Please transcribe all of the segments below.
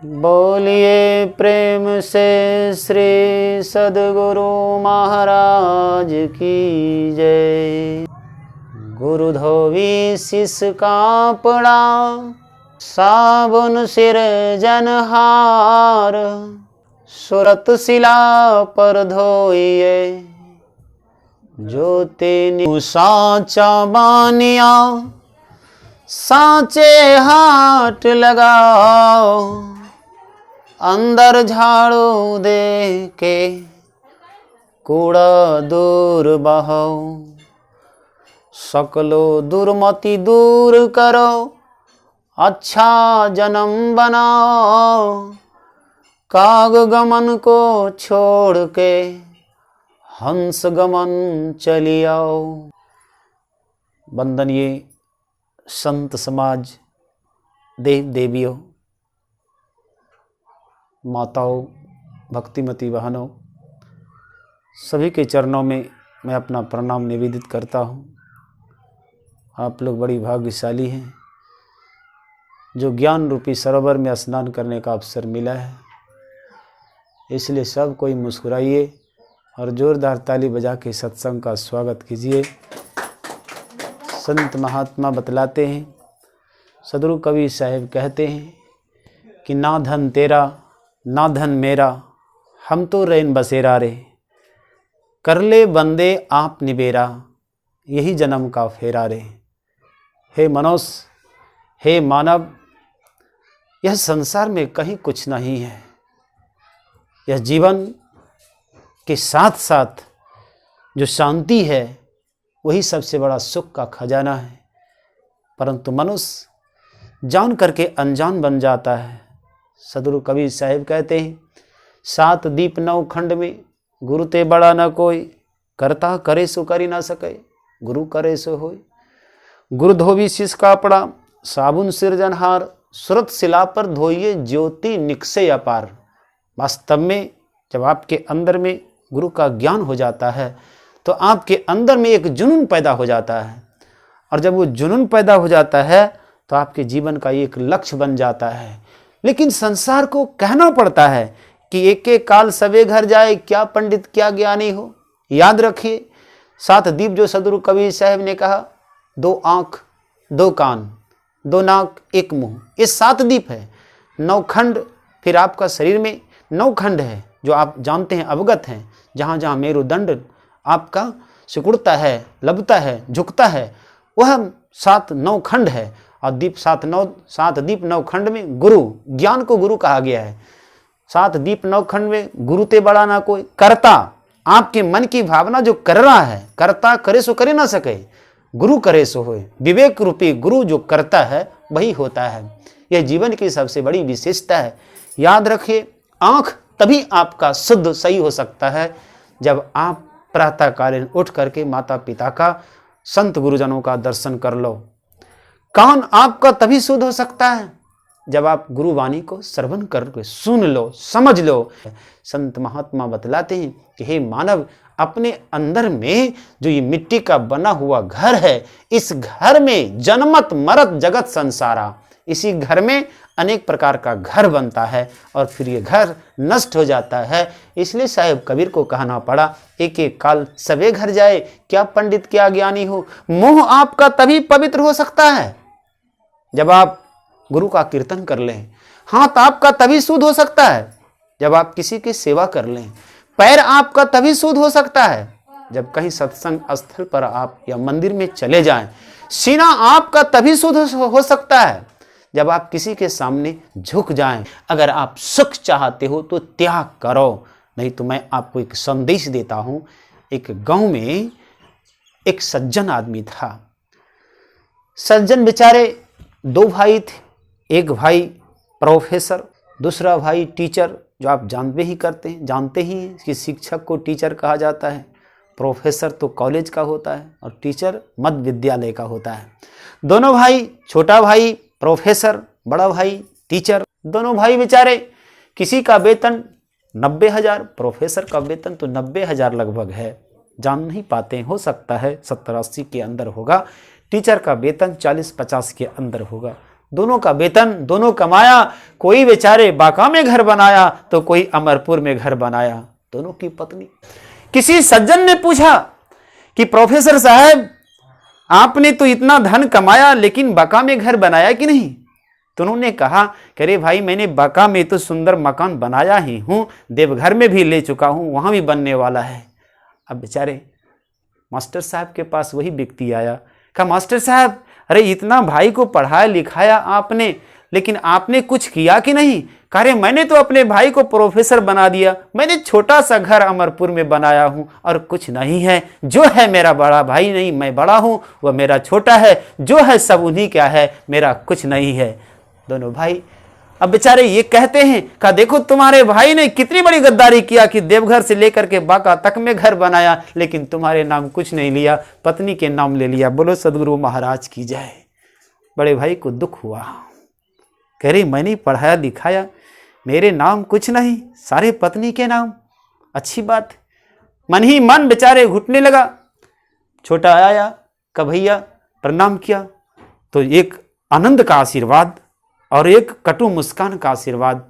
बोलिए प्रेम से श्री सद्गुरु महाराज की जय। गुरु धोवी शिष का पड़ा, साबुन सिर जनहार, सुरत शिला पर धोइए, जो तेनी साचा बानिया, साचे हाथ लगाओ, अंदर झाड़ू दे के कूड़ा दूर बहाओ, सकलो दुर्मति दूर करो, अच्छा जन्म बनाओ, काग गमन को छोड़ के हंस गमन चली आओ। वंदनीय संत समाज, देव देवियों, माताओं, भक्तिमती बहनों, सभी के चरणों में मैं अपना प्रणाम निवेदित करता हूँ। आप लोग बड़ी भाग्यशाली हैं जो ज्ञान रूपी सरोवर में स्नान करने का अवसर मिला है। इसलिए सब कोई मुस्कुराइए और जोरदार ताली बजा के सत्संग का स्वागत कीजिए। संत महात्मा बतलाते हैं, सदगुरु कबीर साहब कहते हैं कि ना धन तेरा ना धन मेरा, हम तो रैन बसेरा रे, कर ले बंदे आप निबेरा, यही जन्म का फेरा रे। हे मनुष्य, हे मानव, यह संसार में कहीं कुछ नहीं है। यह जीवन के साथ साथ जो शांति है वही सबसे बड़ा सुख का खजाना है। परंतु मनुष्य जान करके अनजान बन जाता है। सदगुरु कबीर साहब कहते हैं, 7 दीप 9 खंड में गुरु ते बड़ा न कोई, करता करे सो करी ना सके, गुरु करे सो होय। गुरु धोवी शिष का पड़ा, साबुन सिरजनहार, सुरत शिला पर धोइए, ज्योति निकसे अपार। वास्तव में जब आपके अंदर में गुरु का ज्ञान हो जाता है तो आपके अंदर में एक जुनून पैदा हो जाता है, और जब वो जुनून पैदा हो जाता है तो आपके जीवन का एक लक्ष्य बन जाता है। लेकिन संसार को कहना पड़ता है कि एक एक काल सवे घर जाए, क्या पंडित क्या ज्ञानी हो। याद रखिए, 7 दीप जो सदगुरु कबीर साहब ने कहा, 2 आँख 2 कान 2 नाक 1 मुंह, ये 7 दीप है। 9 खंड, फिर आपका शरीर में 9 खंड है जो आप जानते हैं, अवगत हैं। जहाँ जहाँ मेरुदंड आपका सिकुड़ता है, लबता है, झुकता है, वह 7-9 खंड है। और दीप 7 दीप 9 खंड में गुरु, ज्ञान को गुरु कहा गया है। 7 दीप 9 खंड में गुरु ते बड़ा ना कोई, कर्ता, आपके मन की भावना जो कर रहा है, कर्ता करे सो करे ना सके, गुरु करे सो होए। विवेक रूपी गुरु जो करता है वही होता है। यह जीवन की सबसे बड़ी विशेषता है। याद रखिए, आँख तभी आपका शुद्ध सही हो सकता है जब आप प्रातःकालीन उठ करके माता पिता का, संत गुरुजनों का दर्शन कर लो। कान आपका तभी शुद्ध हो सकता है जब आप गुरुवाणी को श्रवण करके सुन लो, समझ लो। संत महात्मा बतलाते हैं कि हे मानव, अपने अंदर में जो ये मिट्टी का बना हुआ घर है, इस घर में जन्मत मरत जगत संसारा, इसी घर में अनेक प्रकार का घर बनता है और फिर ये घर नष्ट हो जाता है। इसलिए साहेब कबीर को कहना पड़ा, एक एक काल सवे घर जाए, क्या पंडित क्या ज्ञानी हो। मुंह आपका तभी पवित्र हो सकता है जब आप गुरु का कीर्तन कर लें। हाथ आपका तभी शुद्ध हो सकता है जब आप किसी की सेवा कर लें। पैर आपका तभी शुद्ध हो सकता है जब कहीं सत्संग स्थल पर आप या मंदिर में चले जाएं। सीना आपका तभी शुद्ध हो सकता है जब आप किसी के सामने झुक जाएं। अगर आप सुख चाहते हो तो त्याग करो, नहीं तो मैं आपको एक संदेश देता हूं। एक गांव में एक सज्जन आदमी था। सज्जन बेचारे 2 भाई थे। एक भाई प्रोफेसर, दूसरा भाई टीचर, जो आप जानते ही हैं कि शिक्षक को टीचर कहा जाता है। प्रोफेसर तो कॉलेज का होता है और टीचर मध्य विद्यालय का होता है। दोनों भाई, छोटा भाई प्रोफेसर, बड़ा भाई टीचर, दोनों भाई बेचारे, किसी का वेतन 90,000, प्रोफेसर का वेतन तो 90,000 लगभग है, जान नहीं पाते, हो सकता है 70-80 के अंदर होगा। टीचर का वेतन 40-50 के अंदर होगा। दोनों का वेतन, दोनों कमाया। कोई बेचारे बांका में घर बनाया तो कोई अमरपुर में घर बनाया, दोनों की पत्नी। किसी सज्जन ने पूछा कि प्रोफेसर साहब आपने तो इतना धन कमाया लेकिन बांका में घर बनाया कि नहीं? तो उन्होंने कहा कि अरे भाई, मैंने बांका में तो सुंदर मकान बनाया ही हूं, देवघर में भी ले चुका हूं, वहां भी बनने वाला है। अब बेचारे मास्टर साहब के पास वही व्यक्ति आया, कहा मास्टर साहब, अरे इतना भाई को पढ़ाया लिखाया आपने, लेकिन आपने कुछ किया कि नहीं? कह रहे मैंने तो अपने भाई को प्रोफेसर बना दिया, मैंने छोटा सा घर अमरपुर में बनाया हूं और कुछ नहीं है। जो है मेरा बड़ा भाई नहीं, मैं बड़ा हूं, वह मेरा छोटा है, जो है सब उन्हीं का है, मेरा कुछ नहीं है। दोनों भाई अब बेचारे ये कहते हैं, कहा देखो तुम्हारे भाई ने कितनी बड़ी गद्दारी किया कि देवघर से लेकर के बांका तक में घर बनाया, लेकिन तुम्हारे नाम कुछ नहीं लिया, पत्नी के नाम ले लिया। बोलो सदगुरु महाराज की जय। बड़े भाई को दुख हुआ, कह रही मैंने पढ़ाया लिखाया, मेरे नाम कुछ नहीं, सारे पत्नी के नाम। अच्छी बात। मन ही मन बेचारे घुटने लगा। छोटा आया, कहा भैया प्रणाम किया, तो एक आनंद का आशीर्वाद और एक कटु मुस्कान का आशीर्वाद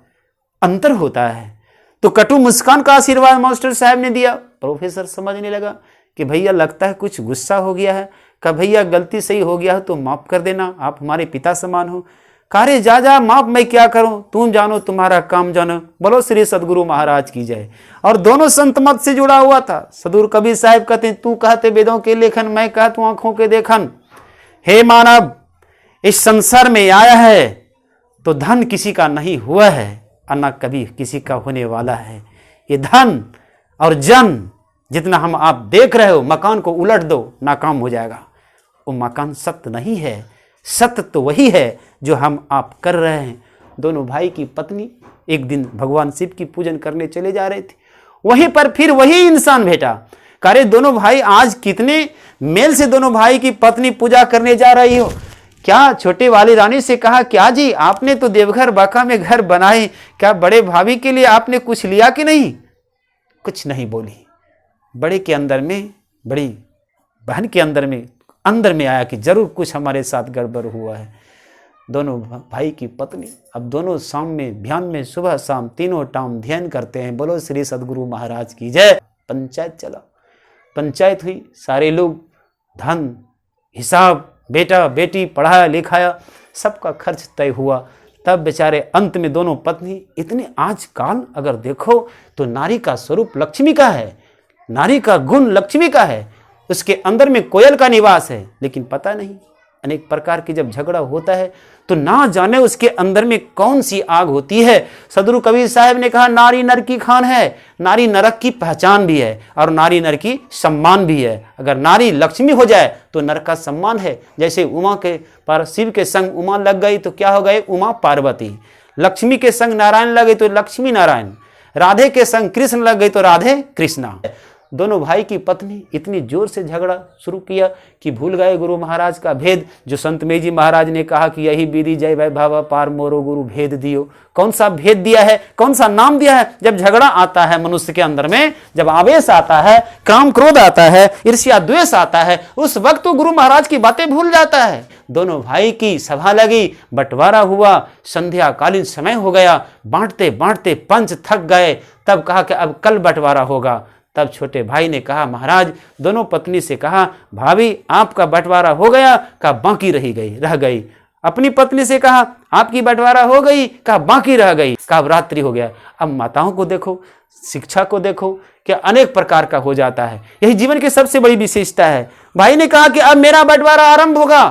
अंतर होता है। तो कटु मुस्कान का आशीर्वाद मास्टर साहब ने दिया। प्रोफेसर समझने लगा कि भैया लगता है कुछ गुस्सा हो गया है। कहा भैया गलती सही हो गया हो तो माफ कर देना, आप हमारे पिता समान हो। कारे जा जा माफ मैं क्या करूं, तुम जानो तुम्हारा काम जानो। बोलो श्री सदगुरु महाराज की जय। और दोनों संत मत से जुड़ा हुआ था। सदगुरु कबीर साहब कहते तू कहते वेदों के लेखन, मैं कहता हूं आंखों के देखन। हे मानव, इस संसार में आया है तो धन किसी का नहीं हुआ है और न कभी किसी का होने वाला है। ये धन और जन जितना हम आप देख रहे हो, मकान को उलट दो नाकाम हो जाएगा। वो मकान सत्य नहीं है, सत्य तो वही है जो हम आप कर रहे हैं। दोनों भाई की पत्नी एक दिन भगवान शिव की पूजन करने चले जा रहे थे, वहीं पर फिर वही इंसान भेटा। कह दोनों भाई आज कितने मेल से दोनों भाई की पत्नी पूजा करने जा रही हो? क्या छोटे वाली रानी से कहा क्या जी आपने तो देवघर बांका में घर बनाए, क्या बड़े भाभी के लिए आपने कुछ लिया कि नहीं? कुछ नहीं बोली। बड़े के अंदर में, बड़ी बहन के अंदर में आया कि जरूर कुछ हमारे साथ गड़बड़ हुआ है। दोनों भाई की पत्नी अब दोनों शाम में ध्यान में, सुबह शाम तीनों टाइम ध्यान करते हैं। बोलो श्री सदगुरु महाराज की जय। पंचायत चला, पंचायत हुई, सारे लोग धन हिसाब, बेटा बेटी पढ़ाया लिखाया, सबका खर्च तय हुआ। तब बेचारे अंत में दोनों पत्नी इतने, आजकल अगर देखो तो नारी का स्वरूप लक्ष्मी का है, नारी का गुण लक्ष्मी का है, उसके अंदर में कोयल का निवास है। लेकिन पता नहीं अनेक प्रकार की जब झगड़ा होता है तो ना जाने उसके अंदर में कौन सी आग होती है। सदगुरु कबीर साहब ने कहा नारी नर की खान है, नारी नरक की पहचान भी है और नारी नर की सम्मान भी है। अगर नारी लक्ष्मी हो जाए तो नर का सम्मान है। जैसे उमा के पर शिव के संग उमा लग गई तो क्या हो गए? उमा पार्वती। लक्ष्मी के संग नारायण लग गई तो लक्ष्मी नारायण। राधे के संग कृष्ण लग गई तो राधे कृष्णा। दोनों भाई की पत्नी इतनी जोर से झगड़ा शुरू किया कि भूल गए गुरु महाराज का भेद, जो संत में जी महाराज ने कहा कि यही विधि जय वैभव पार मोरो गुरु भेद दियो। कौन सा भेद दिया है, कौन सा नाम दिया है? जब झगड़ा आता है मनुष्य के अंदर में, जब आवेश आता है, काम क्रोध आता है, ईर्ष्या द्वेष आता है, उस वक्त तो गुरु महाराज की बातें भूल जाता है। दोनों भाई की सभा लगी, बंटवारा हुआ, संध्या कालीन समय हो गया, बांटते बांटते पंच थक गए। तब कहा कि अब कल बंटवारा होगा। तब छोटे भाई ने कहा महाराज, दोनों पत्नी से कहा भाभी आपका बंटवारा हो गया? कहा बाकी रह गई। अपनी पत्नी से कहा आपकी बंटवारा हो गई? कहा बाकी रह गई। कहा रात्रि हो गया। अब माताओं को देखो, शिक्षा को देखो, क्या अनेक प्रकार का हो जाता है। यही जीवन की सबसे बड़ी विशेषता है। भाई ने कहा कि अब मेरा बंटवारा आरंभ होगा।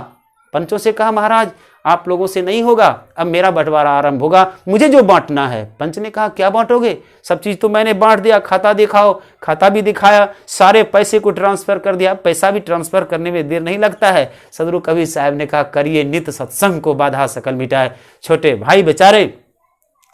पंचों से कहा महाराज आप लोगों से नहीं होगा, अब मेरा बंटवारा आरंभ होगा, मुझे जो बांटना है। पंच ने कहा क्या बांटोगे? सब चीज तो मैंने बांट दिया, खाता दिखाओ। खाता भी दिखाया, सारे पैसे को ट्रांसफर कर दिया। पैसा भी ट्रांसफर करने में देर नहीं लगता है। सदगुरु कबीर साहब ने कहा करिए नित्य सत्संग को बाधा सकल मिटाए। छोटे भाई बेचारे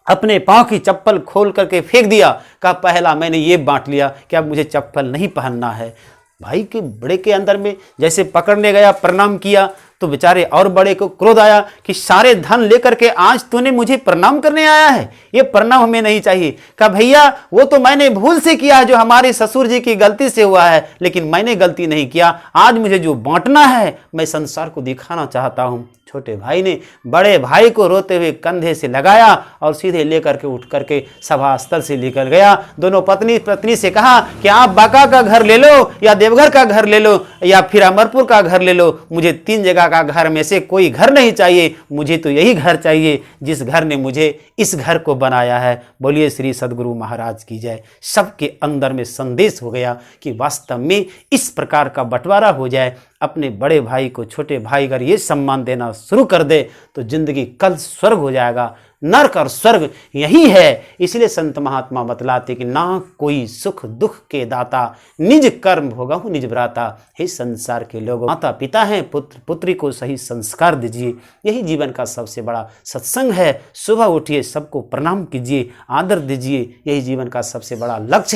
अपने पांव की चप्पल खोल करके फेंक दिया। कहा पहला मैंने ये बांट लिया कि अब मुझे चप्पल नहीं पहनना है। भाई के बड़े के अंदर में जैसे पकड़ने गया, प्रणाम किया, तो बेचारे और बड़े को क्रोध आया कि सारे धन लेकर के आज तूने मुझे प्रणाम करने आया है, ये प्रणाम हमें नहीं चाहिए। कहा भैया वो तो मैंने भूल से किया है, जो हमारे ससुर जी की गलती से हुआ है, लेकिन मैंने गलती नहीं किया। आज मुझे जो बांटना है मैं संसार को दिखाना चाहता हूं। छोटे भाई ने बड़े भाई को रोते हुए कंधे से लगाया और सीधे लेकर के उठ करके सभा स्थल से लेकर गया। दोनों पत्नी से कहा कि आप बांका का घर ले लो या देवघर का घर ले लो या फिर अमरपुर का घर ले लो, मुझे 3 जगह का घर में से कोई घर नहीं चाहिए, मुझे तो यही घर चाहिए जिस घर ने मुझे इस घर को बनाया है। बोलिए श्री सद्गुरु महाराज की जय। सबके अंदर में संदेश हो गया कि वास्तव में इस प्रकार का बंटवारा हो जाए। अपने बड़े भाई को छोटे भाई अगर ये सम्मान देना शुरू कर दे तो जिंदगी कल स्वर्ग हो जाएगा। नरक और स्वर्ग यही है। इसलिए संत महात्मा बतलाते कि ना कोई सुख दुख के दाता, निज कर्म भोगहु निज भ्राता। हे संसार के लोगों, माता पिता हैं, पुत्र पुत्री को सही संस्कार दीजिए, यही जीवन का सबसे बड़ा सत्संग है। सुबह उठिए, सबको प्रणाम कीजिए, आदर दीजिए, यही जीवन का सबसे बड़ा लक्ष्य